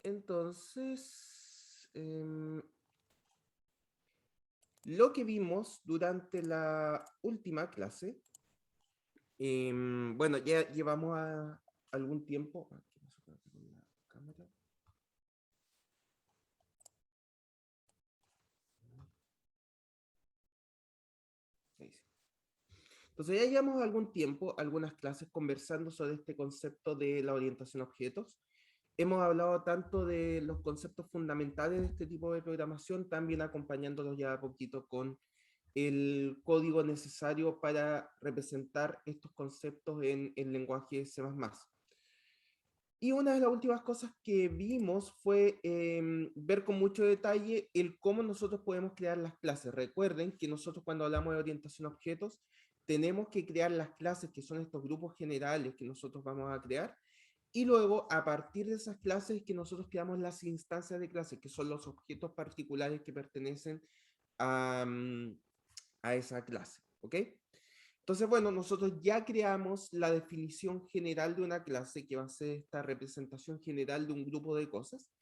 Entonces, lo que vimos durante la última clase, bueno, ya llevamos algún tiempo. ¿Qué pasó con la cámara? Ahí sí. Entonces ya llevamos algún tiempo, algunas clases conversando sobre este concepto de la orientación a objetos. Hemos hablado tanto de los conceptos fundamentales de este tipo de programación, también acompañándolos ya a poquito con el código necesario para representar estos conceptos en el lenguaje C++. Y una de las últimas cosas que vimos fue ver con mucho detalle el cómo nosotros podemos crear las clases. Recuerden que nosotros cuando hablamos de orientación a objetos, tenemos que crear las clases, que son estos grupos generales que nosotros vamos a crear, y luego a partir de esas clases que nosotros creamos las instancias de clases, que son los objetos particulares que pertenecen a, a esa clase. ¿Ok? Entonces, bueno, nosotros ya creamos la definición general de una clase que va a ser esta representación general de un grupo de cosas.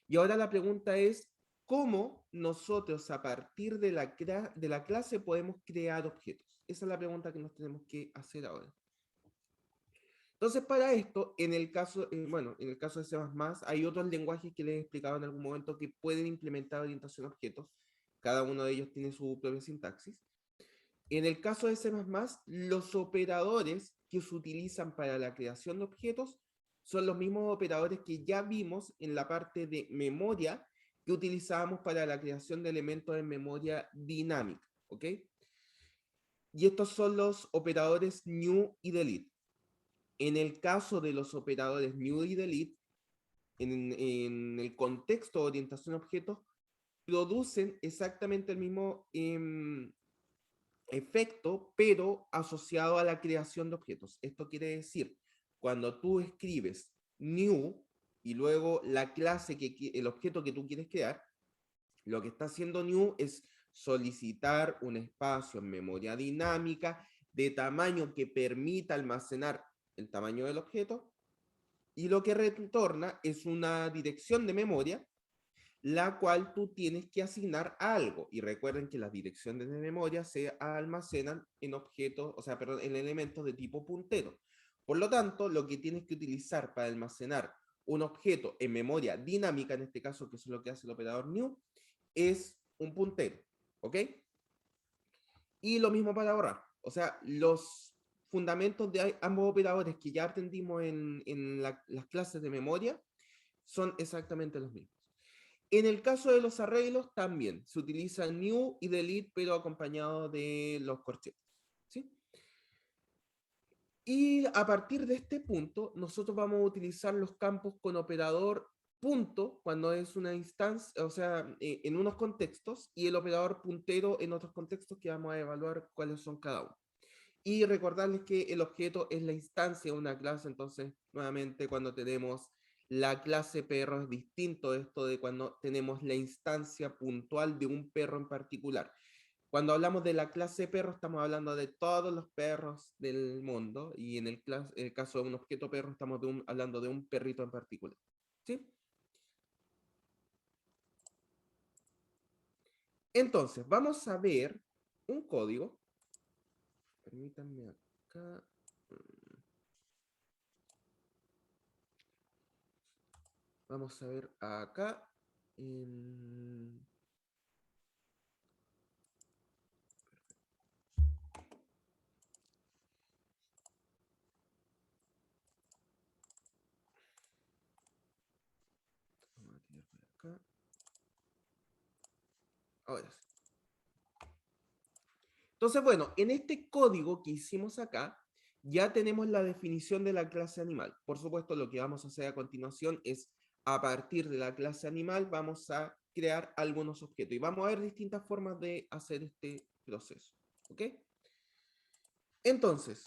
Y ahora la pregunta es, ¿cómo nosotros a partir de la clase podemos crear objetos? Esa es la pregunta que nos tenemos que hacer ahora. Entonces, para esto, en el caso, bueno, en el caso de C++, hay otros lenguajes que les he explicado en algún momento que pueden implementar orientación a objetos. Cada uno de ellos tiene su propia sintaxis. En el caso de C++, los operadores que se utilizan para la creación de objetos son los mismos operadores que ya vimos en la parte de memoria que utilizábamos para la creación de elementos en memoria dinámica, ¿ok? Y estos son los operadores new y delete. En el caso de los operadores new y delete, en el contexto de orientación a objetos, producen exactamente el mismo efecto, pero asociado a la creación de objetos. Esto quiere decir, cuando tú escribes new y luego la clase, el objeto que tú quieres crear, lo que está haciendo new es solicitar un espacio en memoria dinámica de tamaño que permita almacenar el tamaño del objeto, y lo que retorna es una dirección de memoria la cual tú tienes que asignar a algo. Y recuerden que las direcciones de memoria se almacenan en objetos, o sea, perdón, en elementos de tipo puntero. Por lo tanto, lo que tienes que utilizar para almacenar un objeto en memoria dinámica, en este caso, que es lo que hace el operador new, es un puntero. ¿Ok? Y lo mismo para borrar. O sea, los fundamentos de ambos operadores que ya aprendimos en las clases de memoria son exactamente los mismos. En el caso de los arreglos también se utiliza new y delete, pero acompañado de los corchetes. ¿Sí? Y a partir de este punto, nosotros vamos a utilizar los campos con operador punto cuando es una instancia, o sea, en unos contextos, y el operador puntero en otros contextos que vamos a evaluar cuáles son cada uno. Y recordarles que el objeto es la instancia de una clase, entonces, nuevamente, cuando tenemos la clase perro es distinto de esto de cuando tenemos la instancia puntual de un perro en particular. Cuando hablamos de la clase perro, estamos hablando de todos los perros del mundo, y en el caso de un objeto perro, estamos hablando de un perrito en particular. ¿Sí? Entonces, vamos a ver un código. Permítanme acá. Vamos a ver acá. En... Vamos a tirar por acá. Ahora sí. Entonces, bueno, en este código que hicimos acá, ya tenemos la definición de la clase animal. Por supuesto, lo que vamos a hacer a continuación es, a partir de la clase animal, vamos a crear algunos objetos. Y vamos a ver distintas formas de hacer este proceso. ¿Ok? Entonces,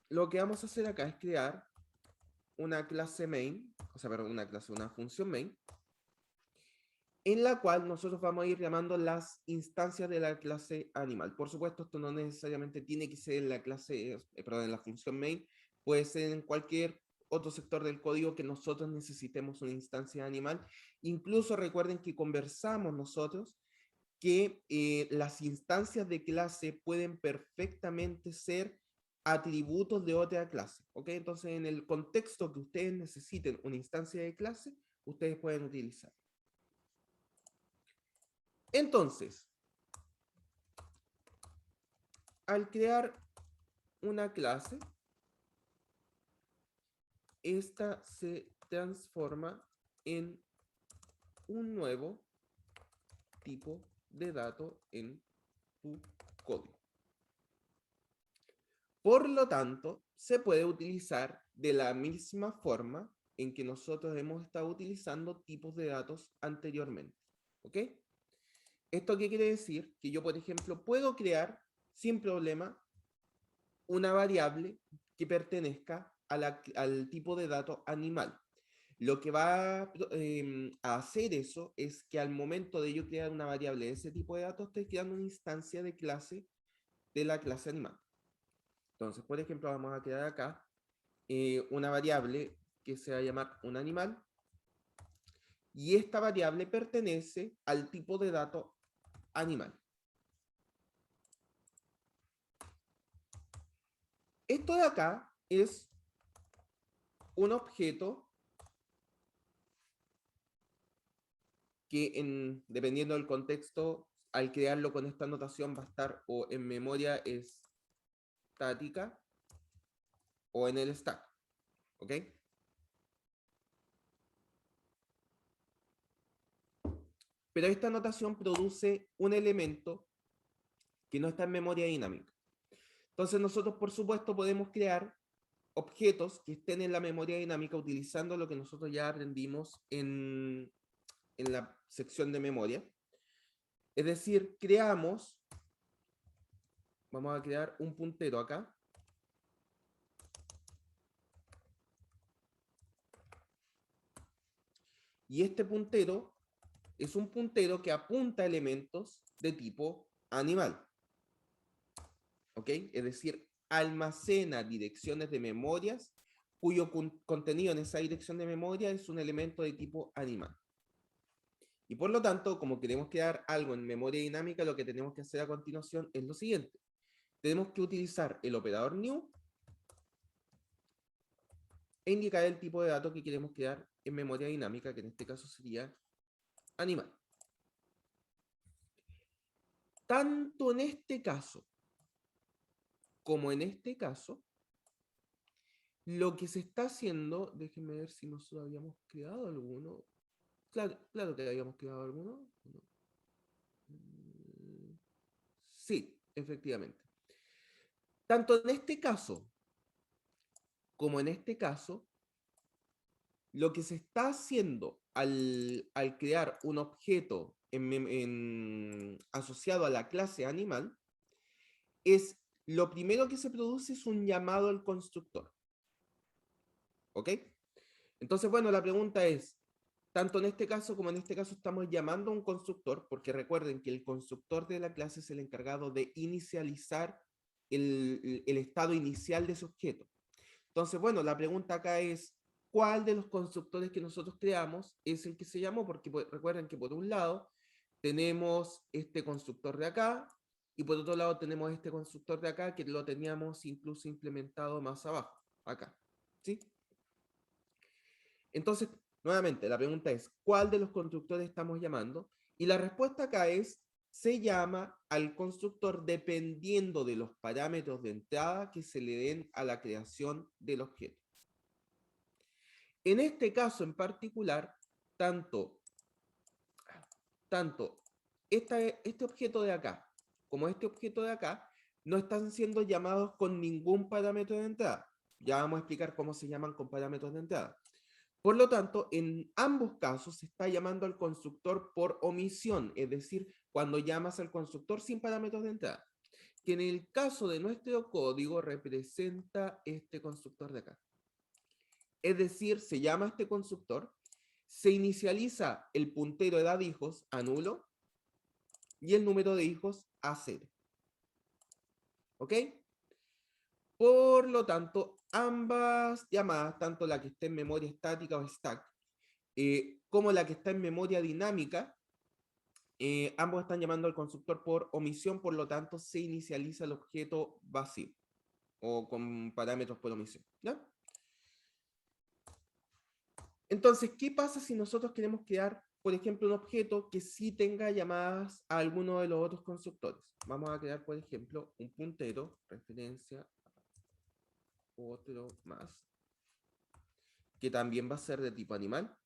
lo que vamos a hacer acá es crear una clase main, o sea, perdón, una función main, en la cual nosotros vamos a ir llamando las instancias de la clase animal. Por supuesto, esto no necesariamente tiene que ser en la clase, perdón, en la función main, puede ser en cualquier otro sector del código que nosotros necesitemos una instancia animal. Incluso recuerden que conversamos nosotros que las instancias de clase pueden perfectamente ser atributos de otra clase, ¿ok? Entonces, en el contexto que ustedes necesiten una instancia de clase, ustedes pueden utilizar. Entonces, al crear una clase, esta se transforma en un nuevo tipo de dato en tu código. Por lo tanto, se puede utilizar de la misma forma en que nosotros hemos estado utilizando tipos de datos anteriormente. ¿Ok? ¿Esto qué quiere decir? Que yo, por ejemplo, puedo crear sin problema una variable que pertenezca al tipo de dato animal. Lo que va a hacer eso es que al momento de yo crear una variable de ese tipo de datos, estoy creando una instancia de clase de la clase animal. Entonces, por ejemplo, vamos a crear acá una variable que se va a llamar un animal, y esta variable pertenece al tipo de dato animal. Esto de acá es un objeto que dependiendo del contexto, al crearlo con esta notación va a estar o en memoria estática o en el stack. ¿Ok? Pero esta notación produce un elemento que no está en memoria dinámica. Entonces nosotros, por supuesto, podemos crear objetos que estén en la memoria dinámica utilizando lo que nosotros ya aprendimos en la sección de memoria. Es decir, vamos a crear un puntero acá. Y este puntero es un puntero que apunta a elementos de tipo animal. ¿Ok? Es decir, almacena direcciones de memorias cuyo contenido en esa dirección de memoria es un elemento de tipo animal. Y por lo tanto, como queremos crear algo en memoria dinámica, lo que tenemos que hacer a continuación es lo siguiente. Tenemos que utilizar el operador new e indicar el tipo de dato que queremos crear en memoria dinámica, que en este caso sería animal. Tanto en este caso como en este caso, lo que se está haciendo, déjenme ver si nosotros habíamos creado alguno. Claro que habíamos creado alguno. Sí, efectivamente. Tanto en este caso como en este caso, lo que se está haciendo al crear un objeto asociado a la clase animal es lo primero que se produce es un llamado al constructor. ¿Ok? Entonces, bueno, la pregunta es, tanto en este caso como en este caso estamos llamando a un constructor, porque recuerden que el constructor de la clase es el encargado de inicializar el estado inicial de ese objeto. Entonces, bueno, la pregunta acá es, ¿cuál de los constructores que nosotros creamos es el que se llamó? Porque recuerden que por un lado tenemos este constructor de acá, y por otro lado tenemos este constructor de acá que lo teníamos incluso implementado más abajo, acá. ¿Sí? Entonces, nuevamente, la pregunta es, ¿cuál de los constructores estamos llamando? Y la respuesta acá es, se llama al constructor dependiendo de los parámetros de entrada que se le den a la creación del objeto. En este caso en particular, tanto este objeto de acá como este objeto de acá no están siendo llamados con ningún parámetro de entrada. Ya vamos a explicar cómo se llaman con parámetros de entrada. Por lo tanto, en ambos casos se está llamando al constructor por omisión, es decir, cuando llamas al constructor sin parámetros de entrada, que en el caso de nuestro código representa este constructor de acá. Es decir, se llama este constructor, se inicializa el puntero edad hijos a nulo y el número de hijos a 0. ¿Ok? Por lo tanto, ambas llamadas, tanto la que está en memoria estática o stack, como la que está en memoria dinámica, ambos están llamando al constructor por omisión, por lo tanto se inicializa el objeto vacío o con parámetros por omisión. ¿Ya? Entonces, ¿qué pasa si nosotros queremos crear, por ejemplo, un objeto que sí tenga llamadas a alguno de los otros constructores? Vamos a crear, por ejemplo, un puntero, referencia a otro más, que también va a ser de tipo animal.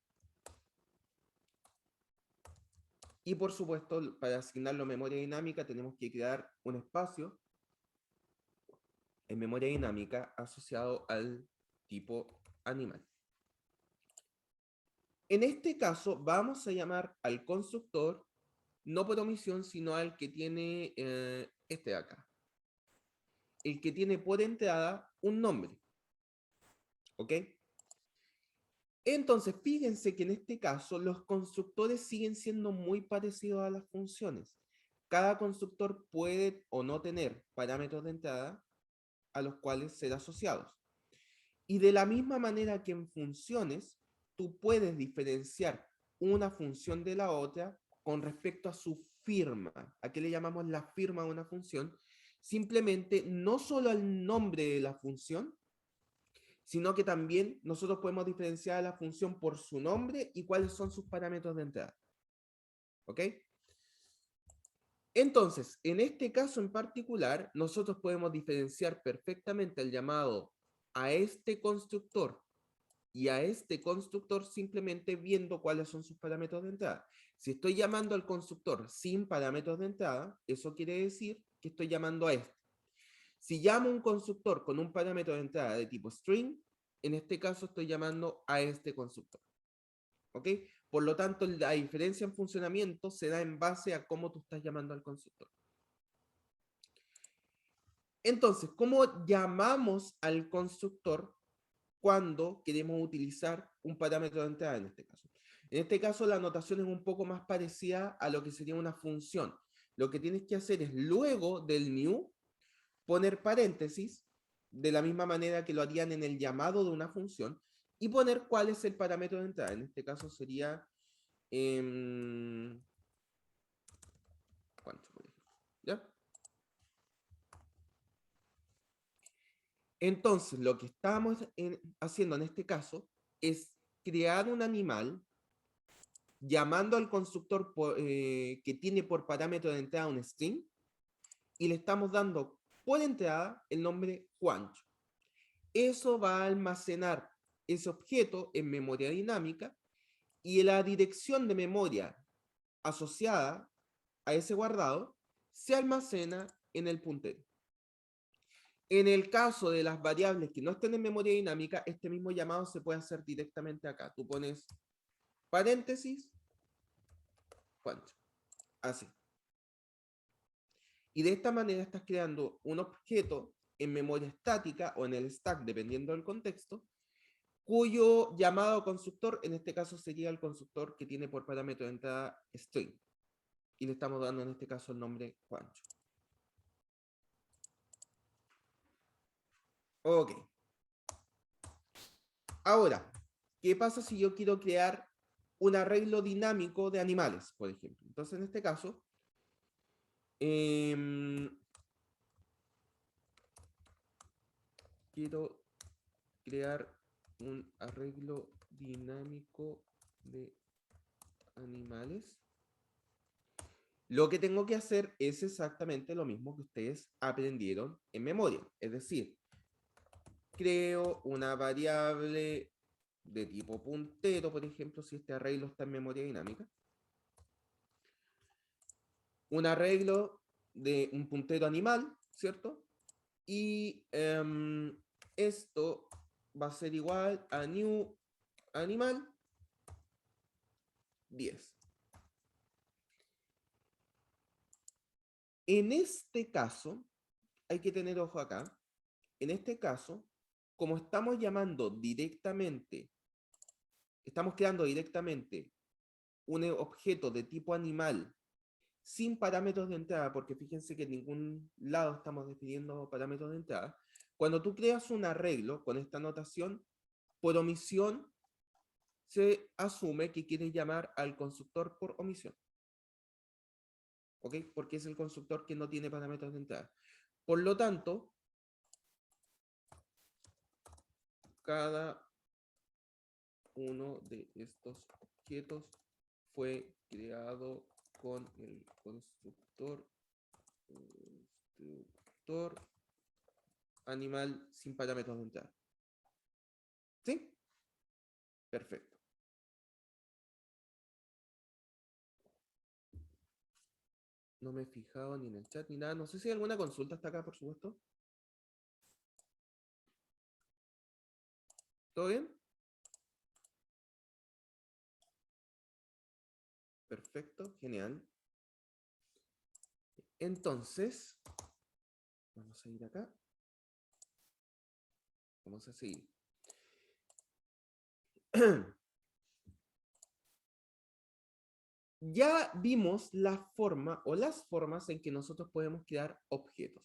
Y por supuesto, para asignarlo a memoria dinámica, tenemos que crear un espacio en memoria dinámica asociado al tipo animal. En este caso, vamos a llamar al constructor, no por omisión, sino al que tiene este de acá. El que tiene por entrada un nombre. ¿Ok? Entonces, fíjense que en este caso los constructores siguen siendo muy parecidos a las funciones. Cada constructor puede o no tener parámetros de entrada a los cuales ser asociados. Y de la misma manera que en funciones, tú puedes diferenciar una función de la otra con respecto a su firma. ¿A qué le llamamos la firma a una función? Simplemente no solo al nombre de la función, sino que también nosotros podemos diferenciar a la función por su nombre y cuáles son sus parámetros de entrada. ¿Ok? Entonces, en este caso en particular, nosotros podemos diferenciar perfectamente el llamado a este constructor y a este constructor simplemente viendo cuáles son sus parámetros de entrada. Si estoy llamando al constructor sin parámetros de entrada, eso quiere decir que estoy llamando a este. Si llamo un constructor con un parámetro de entrada de tipo string, en este caso estoy llamando a este constructor. ¿Ok? Por lo tanto, la diferencia en funcionamiento se da en base a cómo tú estás llamando al constructor. Entonces, ¿cómo llamamos al constructor cuando queremos utilizar un parámetro de entrada en este caso? En este caso, la notación es un poco más parecida a lo que sería una función. Lo que tienes que hacer es luego del new poner paréntesis, de la misma manera que lo harían en el llamado de una función, y poner cuál es el parámetro de entrada. En este caso sería ¿cuánto, por ejemplo? ¿Ya? Entonces, lo que estamos haciendo en este caso es crear un animal llamando al constructor que tiene por parámetro de entrada un string y le estamos dando por entrada el nombre Juancho. Eso va a almacenar ese objeto en memoria dinámica y la dirección de memoria asociada a ese guardado se almacena en el puntero. En el caso de las variables que no estén en memoria dinámica, este mismo llamado se puede hacer directamente acá. Tú pones paréntesis, Juancho. Así. Y de esta manera estás creando un objeto en memoria estática o en el stack, dependiendo del contexto, cuyo llamado constructor, en este caso sería el constructor que tiene por parámetro de entrada string. Y le estamos dando en este caso el nombre Juancho. Ok. Ahora, ¿qué pasa si yo quiero crear un arreglo dinámico de animales, por ejemplo? Entonces, en este caso, quiero crear un arreglo dinámico de animales. Lo que tengo que hacer es exactamente lo mismo que ustedes aprendieron en memoria. Es decir, creo una variable de tipo puntero, por ejemplo, si este arreglo está en memoria dinámica. Un arreglo de un puntero animal, ¿cierto? Y esto va a ser igual a new animal 10. En este caso, hay que tener ojo acá. En este caso, como estamos llamando directamente, estamos creando directamente un objeto de tipo animal sin parámetros de entrada, porque fíjense que en ningún lado estamos definiendo parámetros de entrada, cuando tú creas un arreglo con esta notación, por omisión se asume que quieres llamar al constructor por omisión. ¿Ok? Porque es el constructor que no tiene parámetros de entrada. Por lo tanto, cada uno de estos objetos fue creado con el constructor animal sin parámetros de entrada. ¿Sí? Perfecto. No me he fijado ni en el chat ni nada. No sé si hay alguna consulta hasta acá, por supuesto. ¿Todo bien? Perfecto, genial. Entonces, vamos a ir acá. Vamos a seguir. Ya vimos la forma o las formas en que nosotros podemos crear objetos.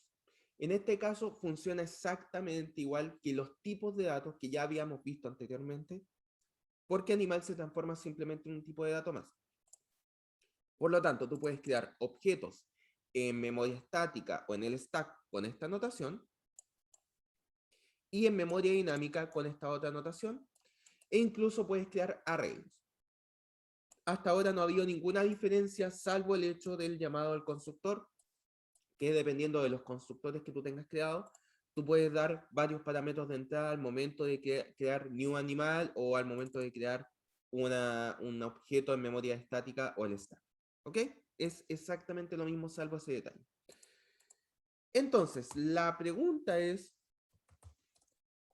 En este caso funciona exactamente igual que los tipos de datos que ya habíamos visto anteriormente, porque animal se transforma simplemente en un tipo de dato más. Por lo tanto, tú puedes crear objetos en memoria estática o en el stack con esta notación, y en memoria dinámica con esta otra notación, e incluso puedes crear arreglos. Hasta ahora no ha habido ninguna diferencia, salvo el hecho del llamado al constructor, que dependiendo de los constructores que tú tengas creado, tú puedes dar varios parámetros de entrada al momento de crear new animal o al momento de crear un objeto en memoria estática o el stack. ¿Ok? Es exactamente lo mismo, salvo ese detalle. Entonces, la pregunta es,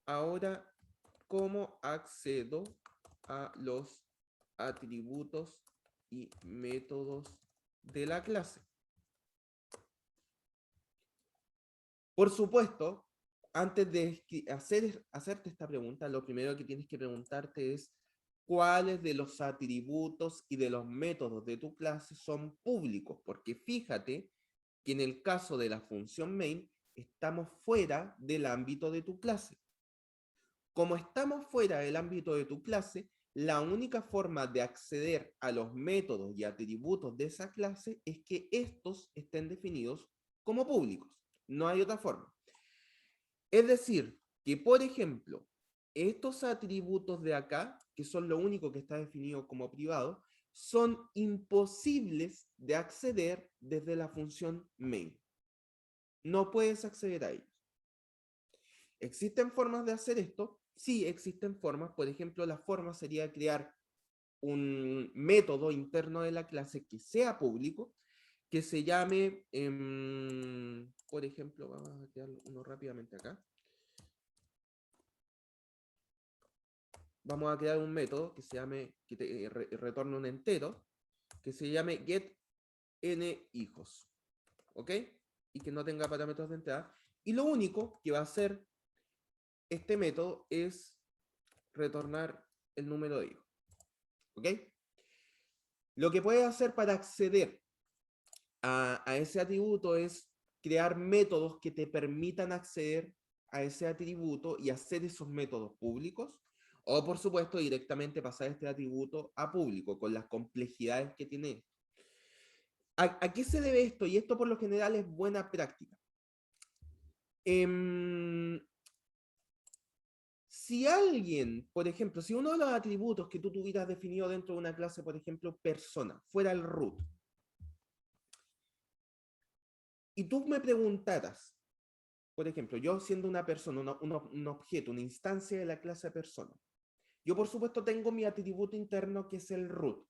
ahora, ¿cómo accedo a los atributos y métodos de la clase? Por supuesto, antes de hacerte esta pregunta, lo primero que tienes que preguntarte es cuáles de los atributos y de los métodos de tu clase son públicos, porque fíjate que en el caso de la función main estamos fuera del ámbito de tu clase. Como estamos fuera del ámbito de tu clase, la única forma de acceder a los métodos y atributos de esa clase es que estos estén definidos como públicos. No hay otra forma. Es decir, que por ejemplo, estos atributos de acá, que son lo único que está definido como privado, son imposibles de acceder desde la función main. No puedes acceder a ellos. ¿Existen formas de hacer esto? Sí, existen formas. Por ejemplo, la forma sería crear un método interno de la clase que sea público, que se llame, por ejemplo, vamos a crear uno rápidamente acá. Vamos a crear un método que se llame, que te retorne un entero, que se llame get n hijos. ¿Ok? Y que no tenga parámetros de entrada. Y lo único que va a hacer este método es retornar el número de hijos. ¿Ok? Lo que puedes hacer para acceder a ese atributo es crear métodos que te permitan acceder a ese atributo y hacer esos métodos públicos, o por supuesto directamente pasar este atributo a público con las complejidades que tiene. ¿A qué se debe esto? Y esto por lo general es buena práctica. Si alguien, por ejemplo, si uno de los atributos que tú tuvieras definido dentro de una clase, por ejemplo, persona, fuera el root, y tú me preguntaras, por ejemplo, yo siendo una persona, un objeto, una instancia de la clase persona, yo por supuesto tengo mi atributo interno que es el root,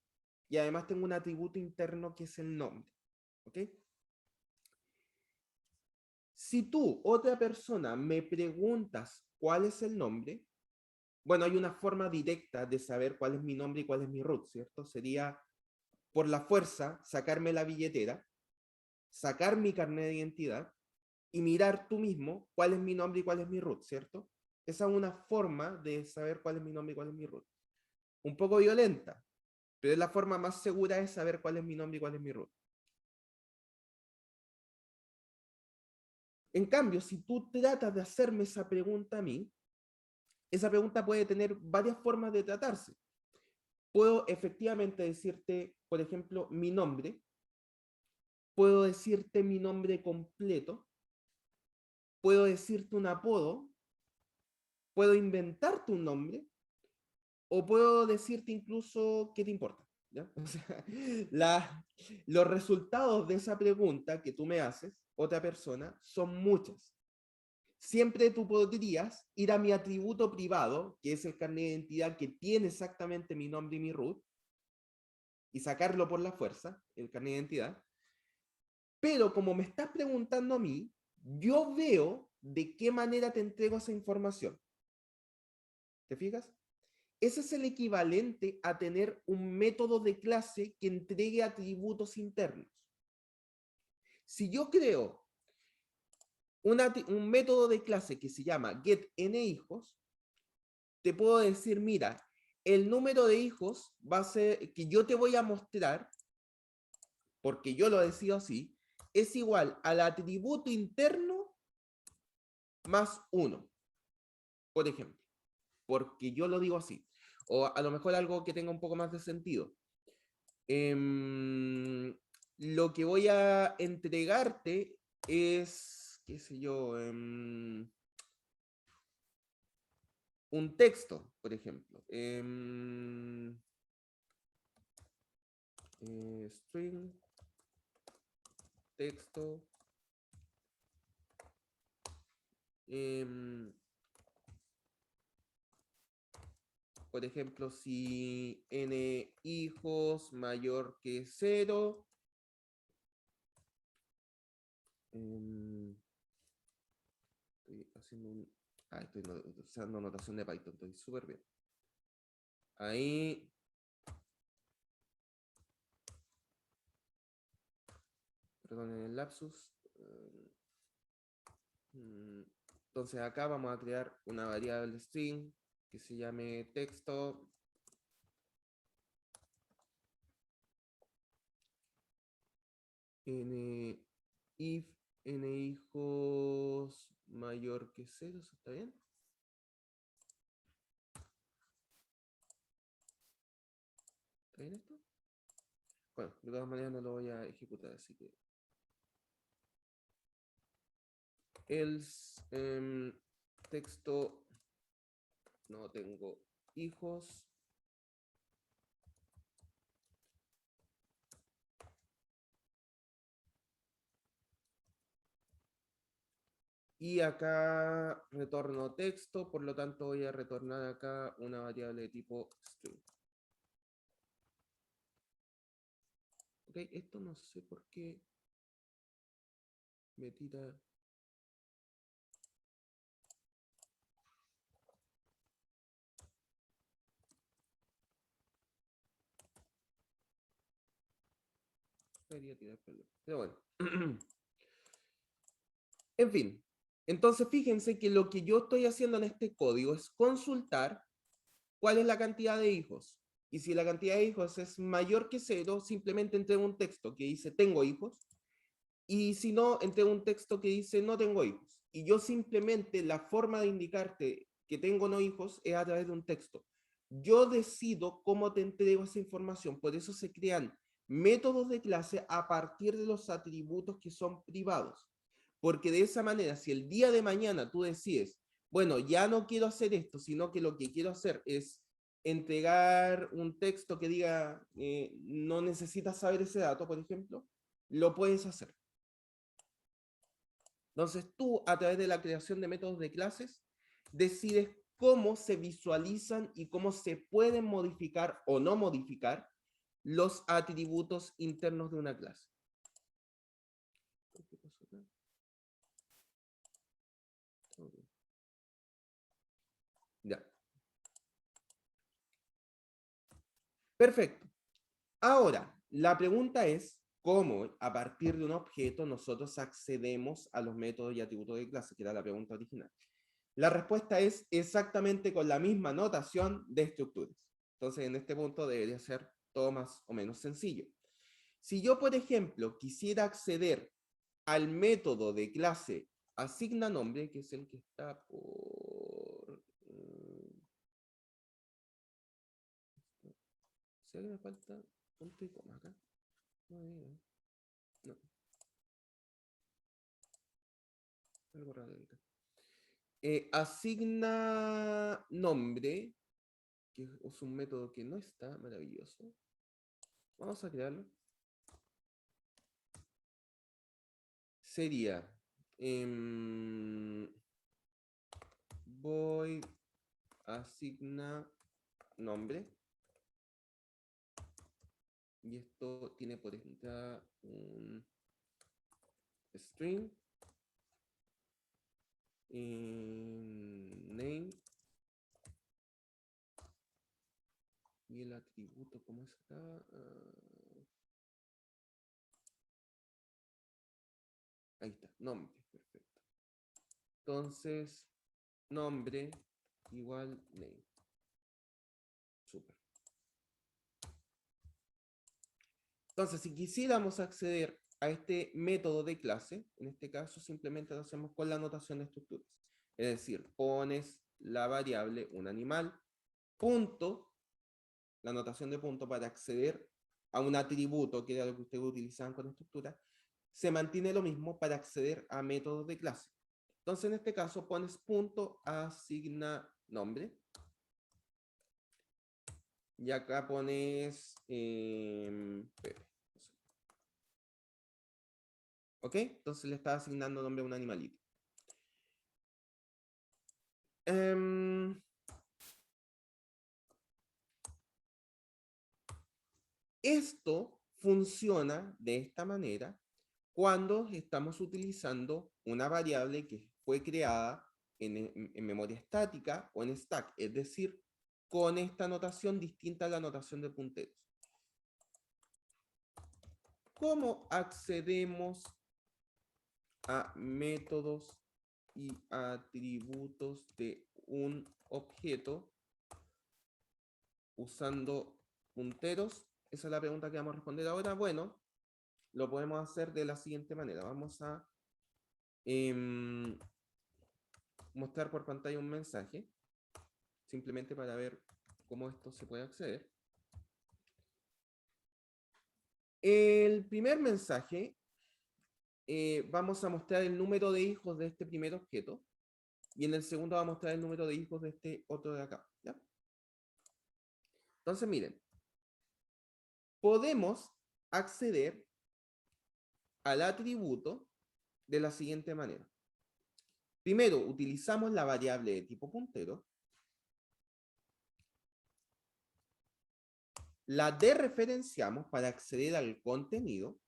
y además tengo un atributo interno que es el nombre. ¿Ok? Si tú, otra persona, me preguntas cuál es el nombre, bueno, hay una forma directa de saber cuál es mi nombre y cuál es mi root, ¿cierto? Sería por la fuerza sacarme la billetera, sacar mi carnet de identidad y mirar tú mismo cuál es mi nombre y cuál es mi root, ¿cierto? Esa es una forma de saber cuál es mi nombre y cuál es mi root. Un poco violenta, pero es la forma más segura de saber cuál es mi nombre y cuál es mi root. En cambio, si tú tratas de hacerme esa pregunta a mí, esa pregunta puede tener varias formas de tratarse. Puedo efectivamente decirte, por ejemplo, mi nombre, puedo decirte mi nombre completo, puedo decirte un apodo, puedo inventarte un nombre, o puedo decirte incluso qué te importa. ¿Ya? O sea, los resultados de esa pregunta que tú me haces, otra persona, son muchas. Siempre tú podrías ir a mi atributo privado, que es el carnet de identidad que tiene exactamente mi nombre y mi root, y sacarlo por la fuerza, el carnet de identidad. Pero como me estás preguntando a mí, yo veo de qué manera te entrego esa información. ¿Te fijas? Ese es el equivalente a tener un método de clase que entregue atributos internos. Si yo creo un método de clase que se llama getNhijos, te puedo decir, mira, el número de hijos va a ser, que yo te voy a mostrar, porque yo lo decido así, es igual al atributo interno más 1, por ejemplo, porque yo lo digo así. O a lo mejor algo que tenga un poco más de sentido. Lo que voy a entregarte es, qué sé yo, un texto, por ejemplo. String, texto. Por ejemplo, si n hijos mayor que 0, estoy haciendo un... estoy usando notación de Python, estoy súper bien. Ahí... Perdón el lapsus. Entonces acá vamos a crear una variable string que se llame texto. If n hijos mayor que 0, ¿eso está bien? ¿Está bien esto? Bueno, de todas maneras no lo voy a ejecutar, así que... Else texto no tengo hijos. Y acá retorno texto, por lo tanto voy a retornar acá una variable de tipo string. Ok, esto no sé por qué me tira... Debería tirar pelo. Pero bueno. En fin. Entonces fíjense que lo que yo estoy haciendo en este código es consultar cuál es la cantidad de hijos. Y si la cantidad de hijos es mayor que 0, simplemente entrego un texto que dice tengo hijos. Y si no, entrego un texto que dice no tengo hijos. Y yo simplemente la forma de indicarte que tengo no hijos es a través de un texto. Yo decido cómo te entrego esa información. Por eso se crean métodos de clase a partir de los atributos que son privados. Porque de esa manera, si el día de mañana tú decides, bueno, ya no quiero hacer esto, sino que lo que quiero hacer es entregar un texto que diga, no necesitas saber ese dato, por ejemplo, lo puedes hacer. Entonces tú, a través de la creación de métodos de clases, decides cómo se visualizan y cómo se pueden modificar o no modificar los atributos internos de una clase. Ya. Perfecto. Ahora, la pregunta es, ¿cómo a partir de un objeto nosotros accedemos a los métodos y atributos de clase? Que era la pregunta original. La respuesta es exactamente con la misma notación de estructuras. Entonces, en este punto debería ser todo más o menos sencillo. Si yo, por ejemplo, quisiera acceder al método de clase asigna nombre, que es el que está por... ¿será que me falta punto y coma acá? No, no. Algo raro ahorita. Asigna nombre, que es un método que no está maravilloso. Vamos a crearlo. Sería void asigna nombre. Y esto tiene por entrada un string name y el atributo, ¿cómo es acá? Ahí está, nombre, perfecto. Entonces, nombre igual name. Súper. Entonces, si quisiéramos acceder a este método de clase, en este caso simplemente lo hacemos con la notación de estructuras. Es decir, pones la variable un animal, punto, la notación de punto para acceder a un atributo, que era lo que ustedes utilizaban con estructura, se mantiene lo mismo para acceder a métodos de clase. Entonces, en este caso, pones punto asigna nombre. Y acá pones Pepe. ¿Ok? Entonces le está asignando nombre a un animalito. Esto funciona de esta manera cuando estamos utilizando una variable que fue creada en memoria estática o en stack, es decir, con esta notación distinta a la notación de punteros. ¿Cómo accedemos a métodos y atributos de un objeto usando punteros? Esa es la pregunta que vamos a responder ahora. Bueno, lo podemos hacer de la siguiente manera. Vamos a mostrar por pantalla un mensaje, simplemente para ver cómo esto se puede acceder. El primer mensaje, vamos a mostrar el número de hijos de este primer objeto, y en el segundo vamos a mostrar el número de hijos de este otro de acá, ¿ya? Entonces, miren, podemos acceder al atributo de la siguiente manera. Primero, utilizamos la variable de tipo puntero, la dereferenciamos para acceder al contenido,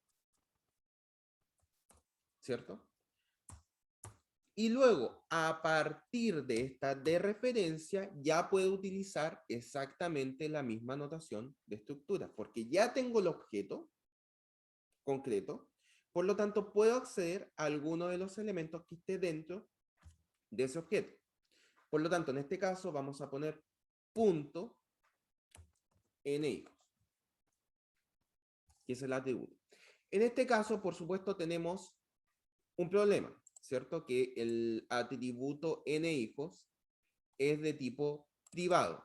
¿cierto? Y luego, a partir de esta dereferencia, ya puedo utilizar exactamente la misma notación de estructura, porque ya tengo el objeto concreto, por lo tanto, puedo acceder a alguno de los elementos que esté dentro de ese objeto. Por lo tanto, en este caso, vamos a poner punto n hijos, que es el atributo. En este caso, por supuesto, tenemos un problema, ¿cierto? Que el atributo n hijos es de tipo privado.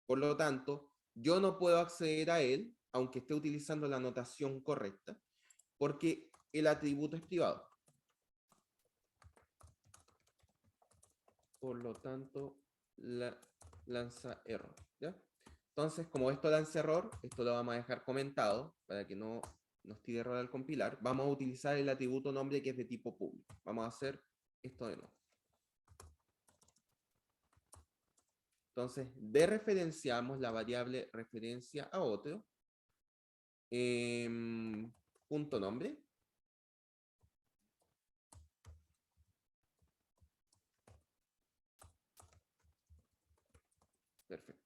Por lo tanto, yo no puedo acceder a él, aunque esté utilizando la notación correcta, porque el atributo es privado. Por lo tanto, lanza error, ¿ya? Entonces, como esto lanza error, esto lo vamos a dejar comentado para que no nos tire error al compilar. Vamos a utilizar el atributo nombre que es de tipo público. Vamos a hacer esto de nuevo. Entonces, dereferenciamos la variable referencia a otro. Punto nombre. Perfecto.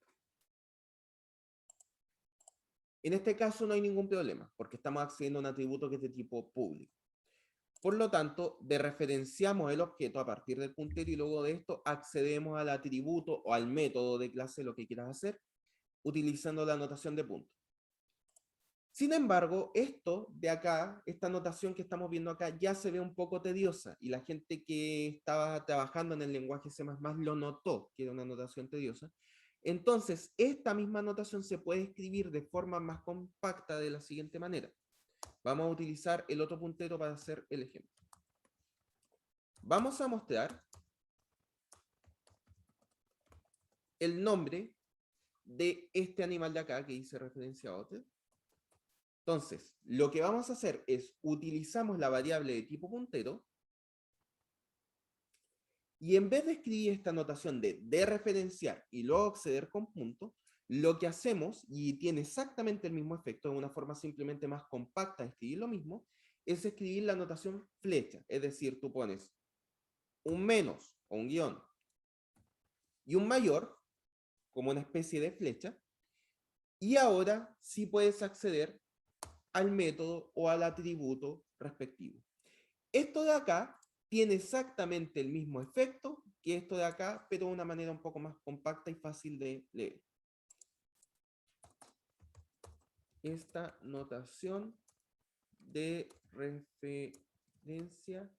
En este caso no hay ningún problema, porque estamos accediendo a un atributo que es de tipo público. Por lo tanto, dereferenciamos el objeto a partir del puntero y luego de esto accedemos al atributo o al método de clase, lo que quieras hacer, utilizando la notación de punto. Sin embargo, esto de acá, esta notación que estamos viendo acá, ya se ve un poco tediosa y la gente que estaba trabajando en el lenguaje C++ lo notó, que era una notación tediosa. Entonces, esta misma notación se puede escribir de forma más compacta de la siguiente manera. Vamos a utilizar el otro puntero para hacer el ejemplo. Vamos a mostrar el nombre de este animal de acá que hice referencia a otro. Entonces, lo que vamos a hacer es utilizamos la variable de tipo puntero y en vez de escribir esta notación de referenciar y luego acceder con punto, lo que hacemos, y tiene exactamente el mismo efecto, de una forma simplemente más compacta de escribir lo mismo, es escribir la notación flecha. Es decir, tú pones un menos o un guión y un mayor como una especie de flecha, y ahora sí puedes acceder al método o al atributo respectivo. Esto de acá tiene exactamente el mismo efecto que esto de acá, pero de una manera un poco más compacta y fácil de leer. Esta notación de referencia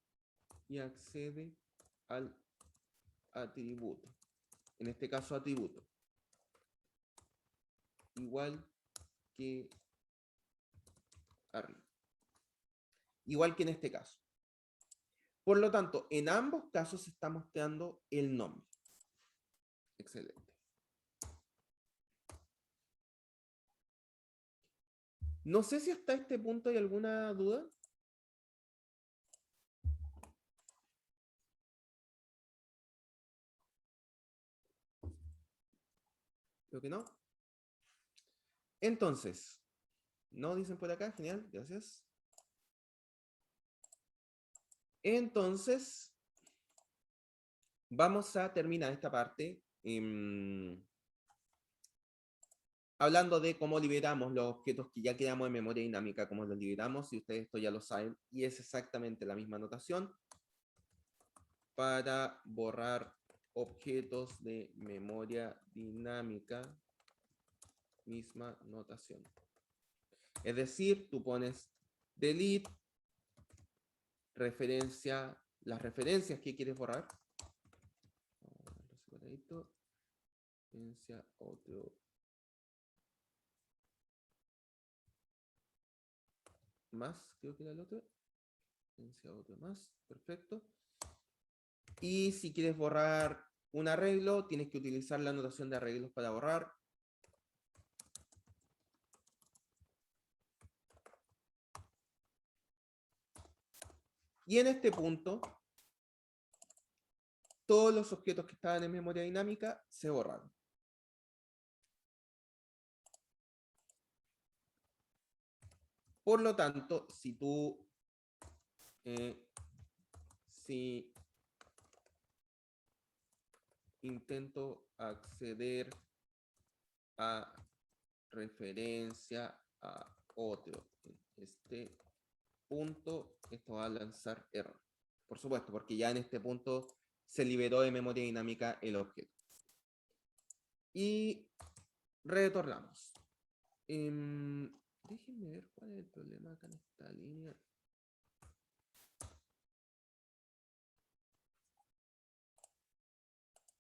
y accede al atributo. En este caso, atributo. Igual que arriba. Igual que en este caso. Por lo tanto, en ambos casos se está mostrando el nombre. Excelente. No sé si hasta este punto hay alguna duda. Creo que no. Entonces, no dicen por acá, genial, gracias. Entonces, vamos a terminar esta parte hablando de cómo liberamos los objetos que ya creamos en memoria dinámica, cómo los liberamos, y ustedes esto ya lo saben, y es exactamente la misma notación para borrar objetos de memoria dinámica, misma notación. Es decir, tú pones delete, referencia, las referencias que quieres borrar, referencia otro más, creo que era el otro, referencia otro más, perfecto. Y si quieres borrar un arreglo, tienes que utilizar la notación de arreglos para borrar. Y en este punto, todos los objetos que estaban en memoria dinámica se borraron. Por lo tanto, si tú, si intento acceder a referencia a otro en este punto, esto va a lanzar error. Por supuesto, porque ya en este punto se liberó de memoria dinámica el objeto. Y retornamos. Déjenme ver cuál es el problema acá en esta línea.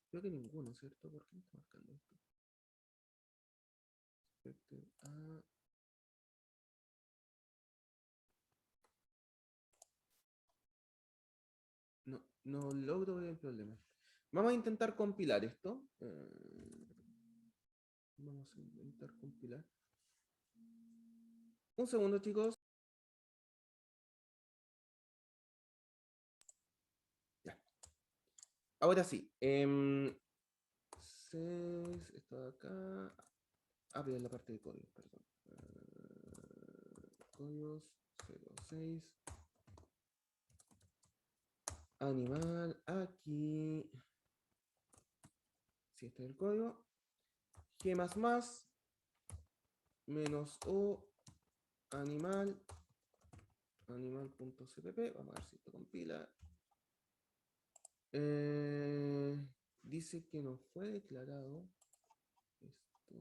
Creo que ninguno, ¿cierto? ¿Por qué me está marcando esto? No, no logro ver el problema. Vamos a intentar compilar esto. Vamos a intentar compilar. Un segundo, chicos. Ya. Ahora sí. 6, esto de acá. Ah, pero es la parte de código, perdón. Códigos 06. Animal, aquí. Si este es el código. G++, menos O, animal, animal.cpp. Vamos a ver si esto compila. Dice que no fue declarado esto.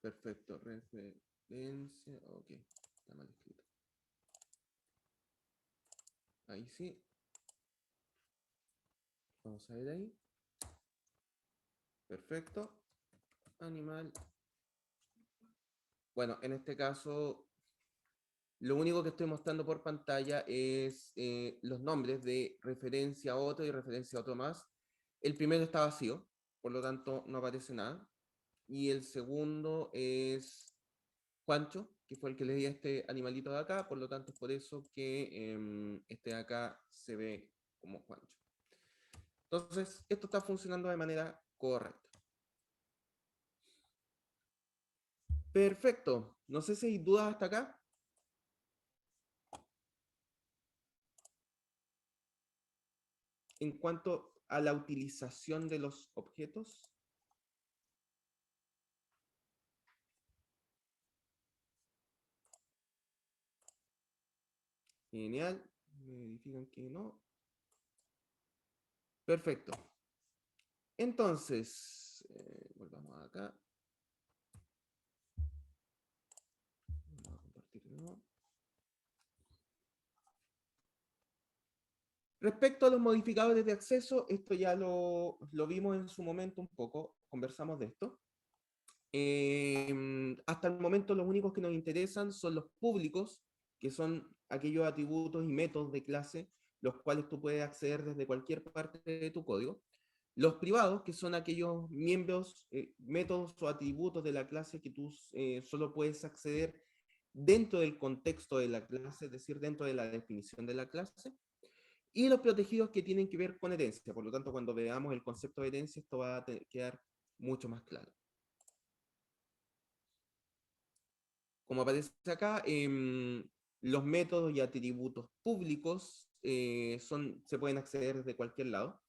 Perfecto. Referencia. Ok, está mal escrito. Ahí sí. Vamos a ver ahí. Perfecto. Animal. Bueno, en este caso, lo único que estoy mostrando por pantalla es los nombres de referencia a otro y referencia a otro más. El primero está vacío, por lo tanto no aparece nada. Y el segundo es Juancho, que fue el que le di a este animalito de acá, por lo tanto es por eso que este de acá se ve como Juancho. Entonces, esto está funcionando de manera correcta. Perfecto. No sé si hay dudas hasta acá. En cuanto a la utilización de los objetos. Genial. Me verifican que no. Perfecto. Entonces, volvamos acá. Vamos a compartir de nuevo. Respecto a los modificadores de acceso, esto ya lo vimos en su momento un poco, conversamos de esto. Hasta el momento los únicos que nos interesan son los públicos, que son aquellos atributos y métodos de clase, los cuales tú puedes acceder desde cualquier parte de tu código. Los privados, que son aquellos miembros, métodos o atributos de la clase que tú solo puedes acceder dentro del contexto de la clase, es decir, dentro de la definición de la clase. Y los protegidos que tienen que ver con herencia. Por lo tanto, cuando veamos el concepto de herencia, esto va a quedar mucho más claro. Como aparece acá, los métodos y atributos públicos se pueden acceder desde cualquier lado.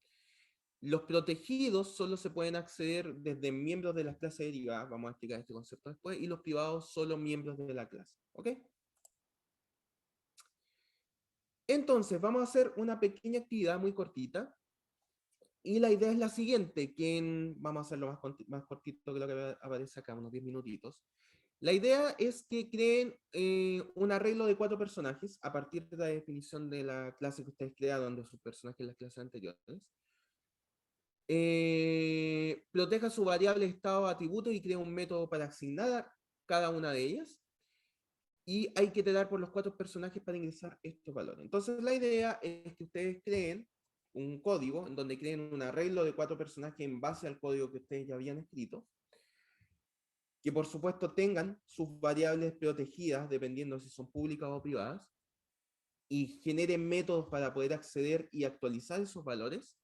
Los protegidos solo se pueden acceder desde miembros de las clases derivadas, vamos a explicar este concepto después, y los privados solo miembros de la clase. ¿Ok? Entonces, vamos a hacer una pequeña actividad muy cortita. Y la idea es la siguiente, vamos a hacerlo más cortito que lo que aparece acá, unos 10 minutitos. La idea es que creen un arreglo de 4 personajes a partir de la definición de la clase que ustedes crearon de sus personajes en las clases anteriores. Proteja su variable estado atributo y crea un método para asignar cada una de ellas. Y hay que iterar por los 4 personajes para ingresar estos valores. Entonces la idea es que ustedes creen un código en donde creen un arreglo de 4 personajes en base al código que ustedes ya habían escrito, que por supuesto tengan sus variables protegidas dependiendo si son públicas o privadas, y generen métodos para poder acceder y actualizar esos valores,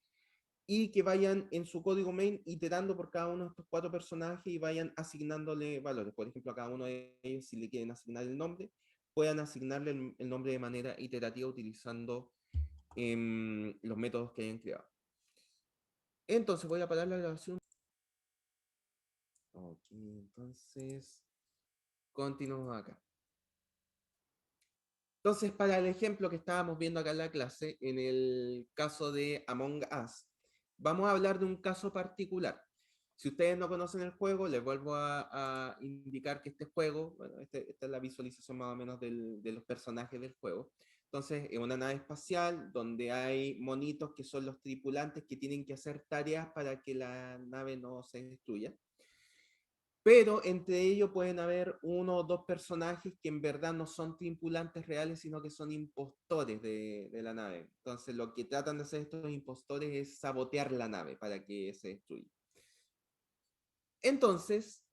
y que vayan en su código main iterando por cada uno de estos 4 personajes y vayan asignándole valores. Por ejemplo, a cada uno de ellos, si le quieren asignar el nombre, puedan asignarle el nombre de manera iterativa utilizando los métodos que hayan creado. Entonces voy a parar la grabación. Ok, entonces continuamos acá. Entonces, para el ejemplo que estábamos viendo acá en la clase, en el caso de Among Us, vamos a hablar de un caso particular. Si ustedes no conocen el juego, les vuelvo a indicar que este juego, bueno, esta es la visualización más o menos de los personajes del juego. Entonces, es una nave espacial donde hay monitos que son los tripulantes que tienen que hacer tareas para que la nave no se destruya. Pero entre ellos pueden haber uno o dos personajes que en verdad no son tripulantes reales, sino que son impostores de la nave. Entonces lo que tratan de hacer estos impostores es sabotear la nave para que se destruya. Entonces,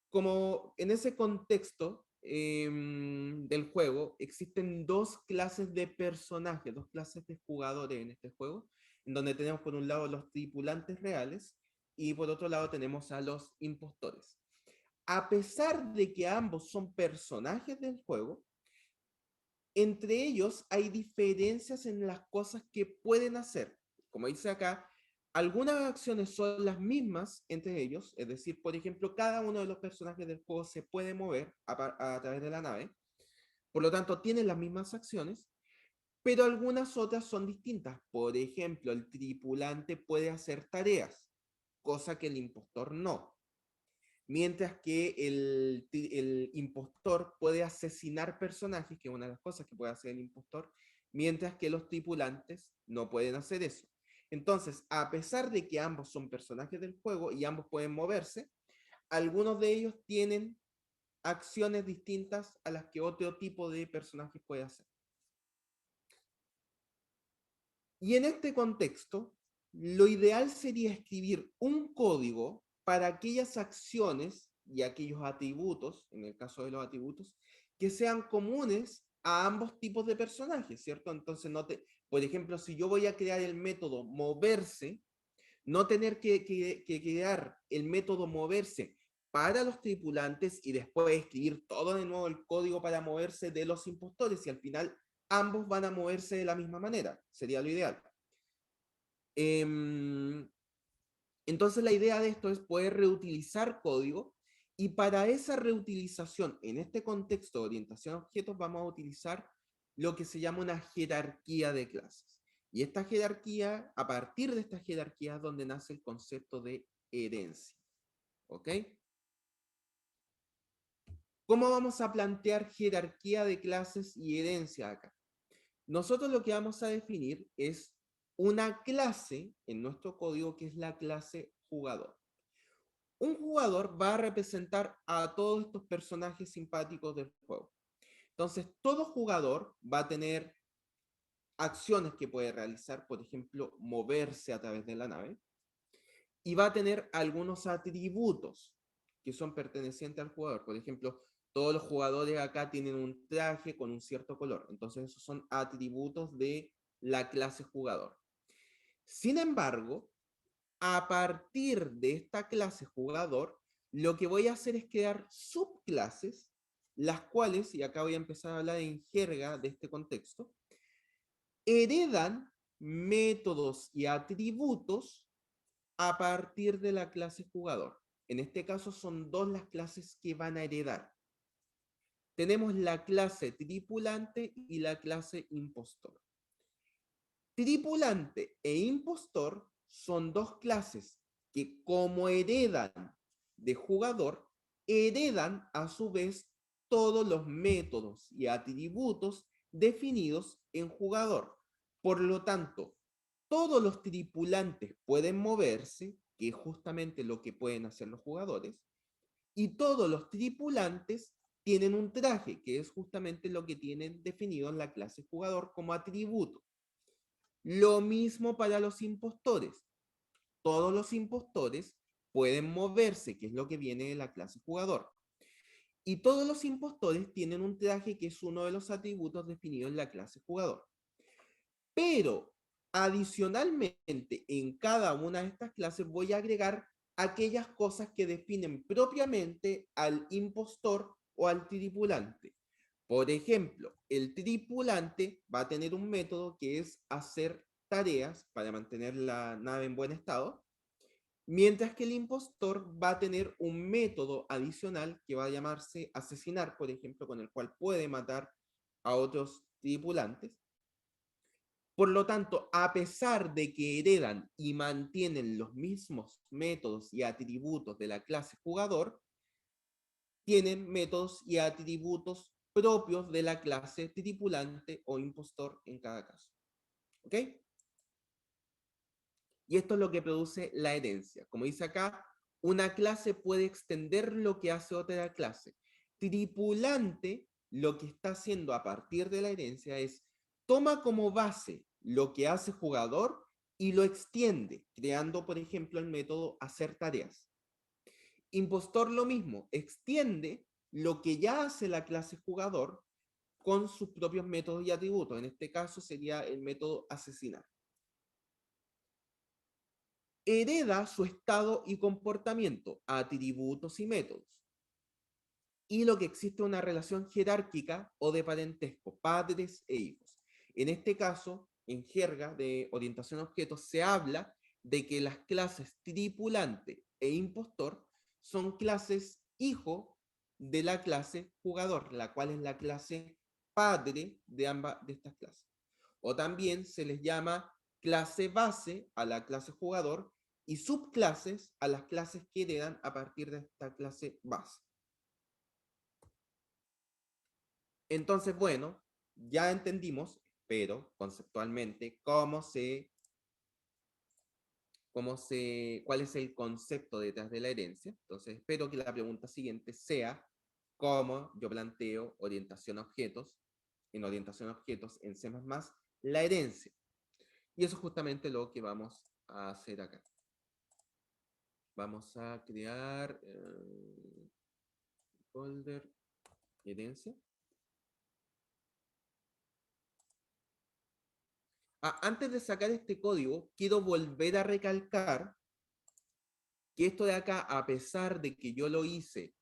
como en ese contexto del juego, existen 2 clases de personajes, 2 clases de jugadores en este juego, en donde tenemos por un lado los tripulantes reales y por otro lado tenemos a los impostores. A pesar de que ambos son personajes del juego, entre ellos hay diferencias en las cosas que pueden hacer. Como dice acá, algunas acciones son las mismas entre ellos, es decir, por ejemplo, cada uno de los personajes del juego se puede mover a través de la nave, por lo tanto tienen las mismas acciones, pero algunas otras son distintas. Por ejemplo, el tripulante puede hacer tareas, cosa que el impostor no. mientras que el impostor puede asesinar personajes, que es una de las cosas que puede hacer el impostor, mientras que los tripulantes no pueden hacer eso. Entonces, a pesar de que ambos son personajes del juego y ambos pueden moverse, algunos de ellos tienen acciones distintas a las que otro tipo de personajes puede hacer. Y en este contexto, lo ideal sería escribir un código para aquellas acciones y aquellos atributos, en el caso de los atributos, que sean comunes a ambos tipos de personajes, ¿cierto? Entonces, por ejemplo, si yo voy a crear el método moverse, no tener que crear el método moverse para los tripulantes y después escribir todo de nuevo el código para moverse de los impostores y al final ambos van a moverse de la misma manera, sería lo ideal. Entonces la idea de esto es poder reutilizar código y para esa reutilización en este contexto de orientación a objetos vamos a utilizar lo que se llama una jerarquía de clases. Y esta jerarquía, a partir de esta jerarquía es donde nace el concepto de herencia. ¿Ok? ¿Cómo vamos a plantear jerarquía de clases y herencia acá? Nosotros lo que vamos a definir es una clase en nuestro código que es la clase jugador. Un jugador va a representar a todos estos personajes simpáticos del juego. Entonces, todo jugador va a tener acciones que puede realizar, por ejemplo, moverse a través de la nave, y va a tener algunos atributos que son pertenecientes al jugador. Por ejemplo, todos los jugadores acá tienen un traje con un cierto color. Entonces, esos son atributos de la clase jugador. Sin embargo, a partir de esta clase jugador, lo que voy a hacer es crear subclases, las cuales, y acá voy a empezar a hablar en jerga de este contexto, heredan métodos y atributos a partir de la clase jugador. En este caso son dos las clases que van a heredar. Tenemos la clase tripulante y la clase impostor. Tripulante e impostor son dos clases que como heredan de jugador, heredan a su vez todos los métodos y atributos definidos en jugador. Por lo tanto, todos los tripulantes pueden moverse, que es justamente lo que pueden hacer los jugadores, y todos los tripulantes tienen un traje, que es justamente lo que tienen definido en la clase jugador como atributo. Lo mismo para los impostores. Todos los impostores pueden moverse, que es lo que viene de la clase jugador. Y todos los impostores tienen un traje que es uno de los atributos definidos en la clase jugador. Pero adicionalmente, en cada una de estas clases voy a agregar aquellas cosas que definen propiamente al impostor o al tripulante. Por ejemplo, el tripulante va a tener un método que es hacer tareas para mantener la nave en buen estado, mientras que el impostor va a tener un método adicional que va a llamarse asesinar, por ejemplo, con el cual puede matar a otros tripulantes. Por lo tanto, a pesar de que heredan y mantienen los mismos métodos y atributos de la clase jugador, tienen métodos y atributos propios de la clase tripulante o impostor en cada caso. ¿Ok? Y esto es lo que produce la herencia. Como dice acá, una clase puede extender lo que hace otra clase. Tripulante, lo que está haciendo a partir de la herencia es toma como base lo que hace jugador y lo extiende, creando, por ejemplo, el método hacer tareas. Impostor lo mismo, extiende lo que ya hace la clase jugador con sus propios métodos y atributos. En este caso sería el método asesinar. Hereda su estado y comportamiento, atributos y métodos. Y lo que existe una relación jerárquica o de parentesco, padres e hijos. En este caso, en jerga de orientación a objetos, se habla de que las clases tripulante e impostor son clases hijo de la clase jugador, la cual es la clase padre de ambas de estas clases. O también se les llama clase base a la clase jugador y subclases a las clases que heredan a partir de esta clase base. Entonces, bueno, ya entendimos, pero conceptualmente, cuál es el concepto detrás de la herencia. Entonces, espero que la pregunta siguiente sea cómo yo planteo orientación a objetos, en orientación a objetos en C++, la herencia. Y eso es justamente lo que vamos a hacer acá. Vamos a crear folder herencia. Antes de sacar este código, quiero volver a recalcar que esto de acá, a pesar de que yo lo hice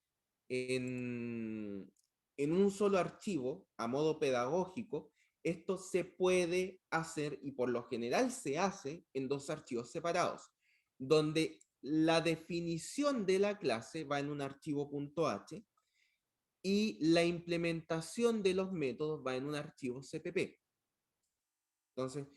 en un solo archivo, a modo pedagógico, esto se puede hacer y por lo general se hace en dos archivos separados, donde la definición de la clase va en un archivo .h y la implementación de los métodos va en un archivo CPP. Entonces,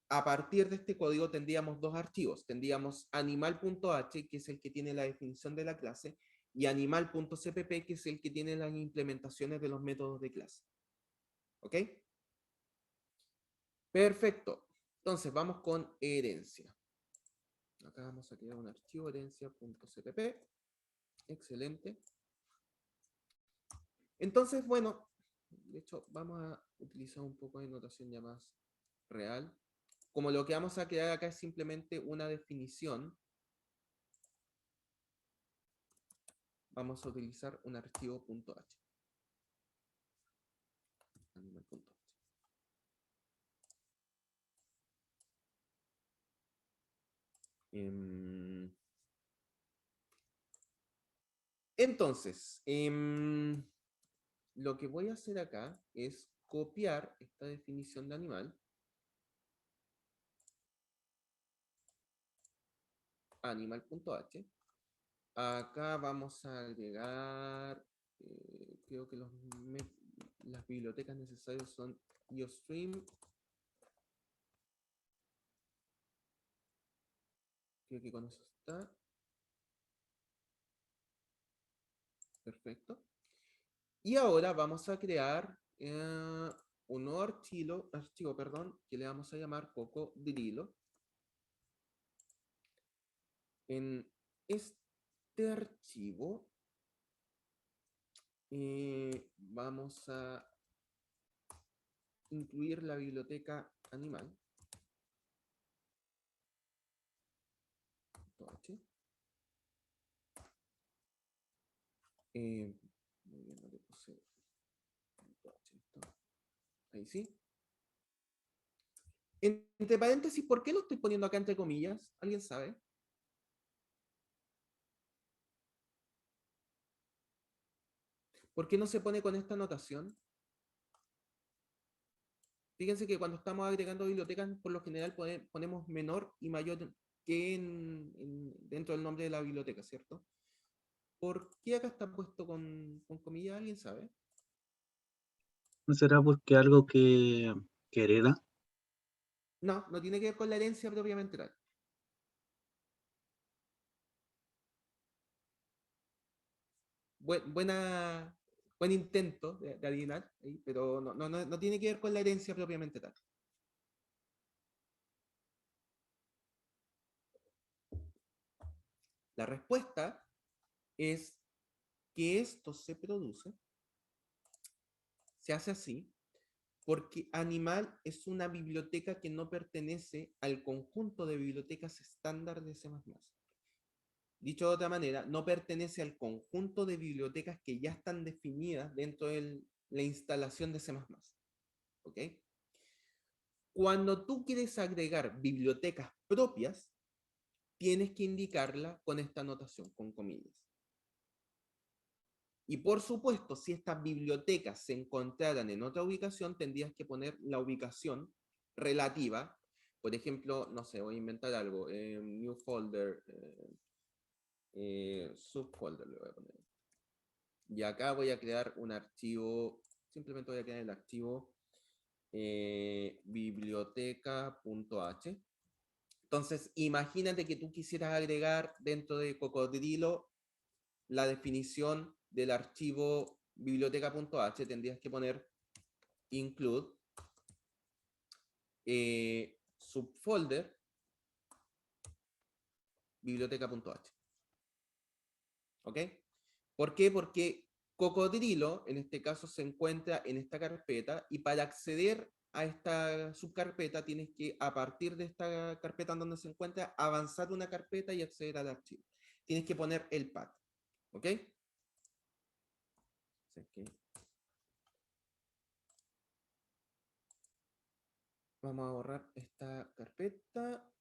a partir de este código tendríamos dos archivos. Tendríamos animal.h, que es el que tiene la definición de la clase, y animal.cpp, que es el que tiene las implementaciones de los métodos de clase. ¿Ok? Perfecto. Entonces, vamos con herencia. Acá vamos a crear un archivo herencia.cpp. Excelente. Entonces, bueno, de hecho, vamos a utilizar un poco de notación ya más real. Como lo que vamos a crear acá es simplemente una definición, vamos a utilizar un archivo .h. Animal.h. Entonces, lo que voy a hacer acá es copiar esta definición de animal animal.h. Acá vamos a agregar, creo que las bibliotecas necesarias son iostream. Creo que con eso está. Perfecto. Y ahora vamos a crear un nuevo archivo, que le vamos a llamar cocodrilo. En este archivo vamos a incluir la biblioteca animal. Muy bien, no le puse. Ahí sí. Entre paréntesis, ¿por qué lo estoy poniendo acá entre comillas? ¿Alguien sabe? ¿Por qué no se pone con esta notación? Fíjense que cuando estamos agregando bibliotecas, por lo general ponemos menor y mayor que dentro del nombre de la biblioteca, ¿cierto? ¿Por qué acá está puesto con comillas? ¿Alguien sabe? ¿No será porque algo que hereda? No, no tiene que ver con la herencia propiamente tal. Buen intento de adivinar, pero no tiene que ver con la herencia propiamente tal. La respuesta es que esto se hace así, porque Animal es una biblioteca que no pertenece al conjunto de bibliotecas estándar de C++. Dicho de otra manera, no pertenece al conjunto de bibliotecas que ya están definidas dentro de la instalación de C++. ¿Ok? Cuando tú quieres agregar bibliotecas propias, tienes que indicarla con esta notación, con comillas. Y por supuesto, si estas bibliotecas se encontraran en otra ubicación, tendrías que poner la ubicación relativa. Por ejemplo, no sé, voy a inventar algo. New folder, subfolder le voy a poner. Y acá voy a crear un archivo, simplemente voy a crear el archivo biblioteca.h. Entonces, imagínate que tú quisieras agregar dentro de cocodrilo la definición del archivo biblioteca.h, tendrías que poner include subfolder biblioteca.h. ¿Ok? ¿Por qué? Porque cocodrilo, en este caso, se encuentra en esta carpeta y para acceder a esta subcarpeta tienes que, a partir de esta carpeta en donde se encuentra, avanzar una carpeta y acceder al archivo. Tienes que poner el path. ¿Ok? Vamos a borrar esta carpeta.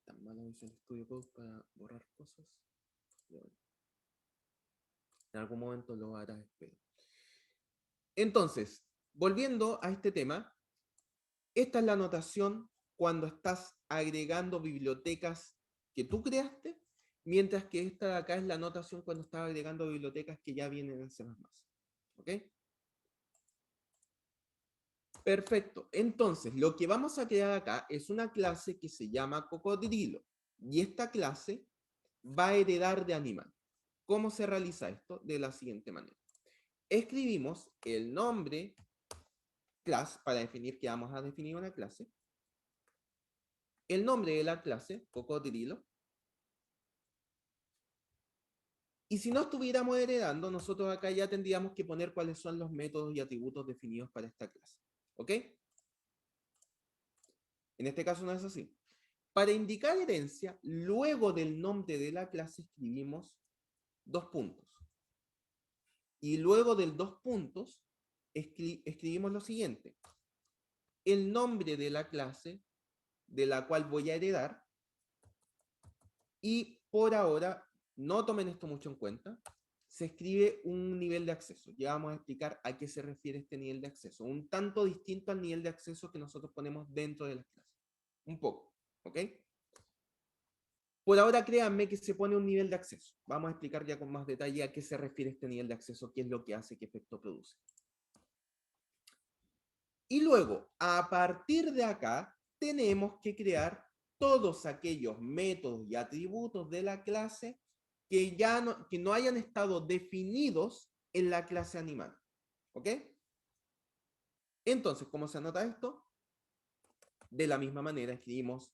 Tan malo hice el Studio Code para borrar cosas. En algún momento lo hará, espero. Entonces, volviendo a este tema, esta es la notación cuando estás agregando bibliotecas que tú creaste, mientras que esta de acá es la notación cuando estás agregando bibliotecas que ya vienen en C++. ¿Ok? Perfecto. Entonces, lo que vamos a crear acá es una clase que se llama cocodrilo. Y esta clase va a heredar de animal. ¿Cómo se realiza esto? De la siguiente manera. Escribimos el nombre class para definir que vamos a definir una clase. El nombre de la clase, cocodrilo. Y si no estuviéramos heredando, nosotros acá ya tendríamos que poner cuáles son los métodos y atributos definidos para esta clase. ¿Ok? En este caso no es así. Para indicar herencia, luego del nombre de la clase escribimos dos puntos. Y luego del dos puntos escribimos lo siguiente. El nombre de la clase de la cual voy a heredar. Y por ahora, no tomen esto mucho en cuenta, se escribe un nivel de acceso. Ya vamos a explicar a qué se refiere este nivel de acceso. Un tanto distinto al nivel de acceso que nosotros ponemos dentro de las clases. Un poco, ¿ok? Por ahora créanme que se pone un nivel de acceso. Vamos a explicar ya con más detalle a qué se refiere este nivel de acceso, qué es lo que hace, qué efecto produce. Y luego, a partir de acá, tenemos que crear todos aquellos métodos y atributos de la clase que no hayan estado definidos en la clase animal. ¿Ok? Entonces, ¿cómo se anota esto? De la misma manera escribimos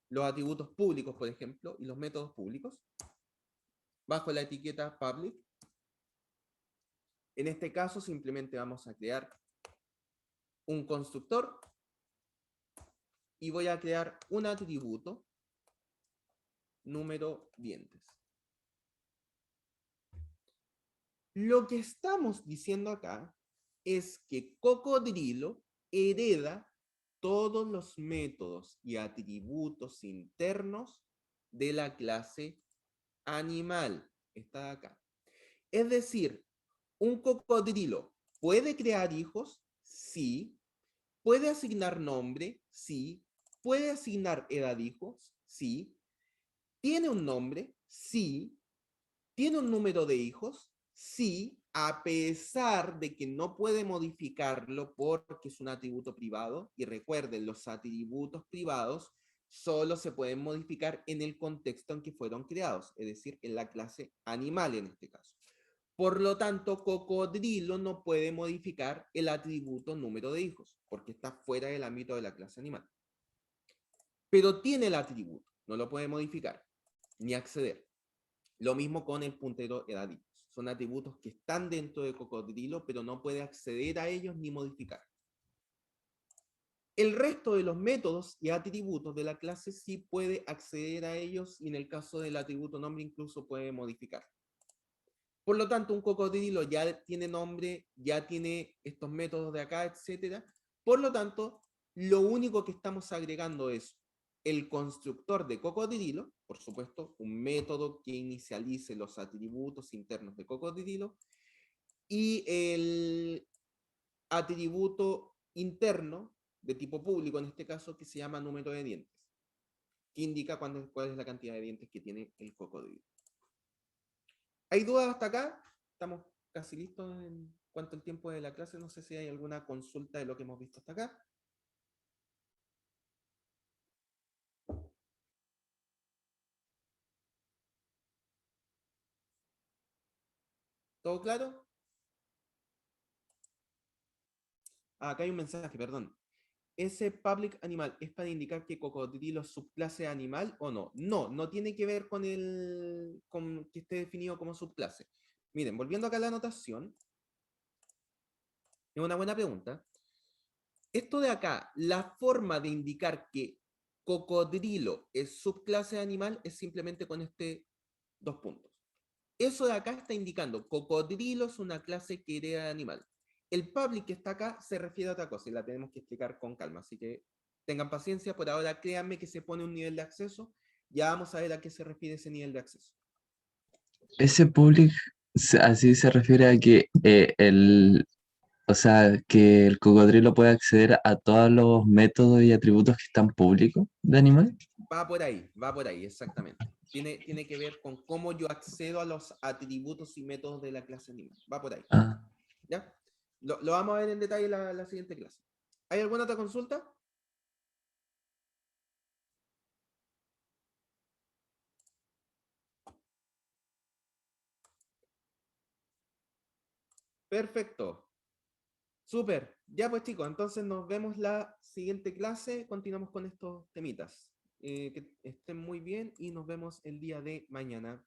los atributos públicos, por ejemplo, y los métodos públicos, bajo la etiqueta public. En este caso, simplemente vamos a crear un constructor y voy a crear un atributo número dientes. Lo que estamos diciendo acá es que cocodrilo hereda todos los métodos y atributos internos de la clase animal. Está acá. Es decir, un cocodrilo puede crear hijos, sí. Puede asignar nombre, sí. Puede asignar edad hijos, sí. ¿Tiene un nombre? Sí. ¿Tiene un número de hijos? Sí, a pesar de que no puede modificarlo porque es un atributo privado. Y recuerden, los atributos privados solo se pueden modificar en el contexto en que fueron creados, es decir, en la clase animal en este caso. Por lo tanto, cocodrilo no puede modificar el atributo número de hijos, porque está fuera del ámbito de la clase animal. Pero tiene el atributo, no lo puede modificar, ni acceder. Lo mismo con el puntero edadictos. Son atributos que están dentro de cocodrilo, pero no puede acceder a ellos ni modificar. El resto de los métodos y atributos de la clase sí puede acceder a ellos y en el caso del atributo nombre incluso puede modificar. Por lo tanto, un cocodrilo ya tiene nombre, ya tiene estos métodos de acá, etc. Por lo tanto, lo único que estamos agregando es el constructor de cocodrilo, por supuesto, un método que inicialice los atributos internos de cocodrilo, y el atributo interno de tipo público, en este caso, que se llama número de dientes, que indica cuál es la cantidad de dientes que tiene el cocodrilo. ¿Hay dudas hasta acá? Estamos casi listos en cuanto al tiempo de la clase. No sé si hay alguna consulta de lo que hemos visto hasta acá. ¿Todo claro? Ah, acá hay un mensaje, perdón. ¿Ese public animal es para indicar que cocodrilo es subclase animal o no? No, no tiene que ver con que esté definido como subclase. Miren, volviendo acá a la anotación, es una buena pregunta. Esto de acá, la forma de indicar que cocodrilo es subclase animal es simplemente con este dos puntos. Eso de acá está indicando cocodrilo es una clase que hereda de animal. El public que está acá se refiere a otra cosa y la tenemos que explicar con calma. Así que tengan paciencia. Por ahora, créanme que se pone un nivel de acceso. Ya vamos a ver a qué se refiere ese nivel de acceso. Ese public, así se refiere a que o sea, que el cocodrilo puede acceder a todos los métodos y atributos que están públicos de animal. Va por ahí, exactamente. Tiene que ver con cómo yo accedo a los atributos y métodos de la clase animal. Va por ahí. Ah, ¿Ya? Lo vamos a ver en detalle en la siguiente clase. ¿Hay alguna otra consulta? Perfecto. Súper. Ya pues chicos, entonces nos vemos la siguiente clase. Continuamos con estos temitas. Que estén muy bien y nos vemos el día de mañana.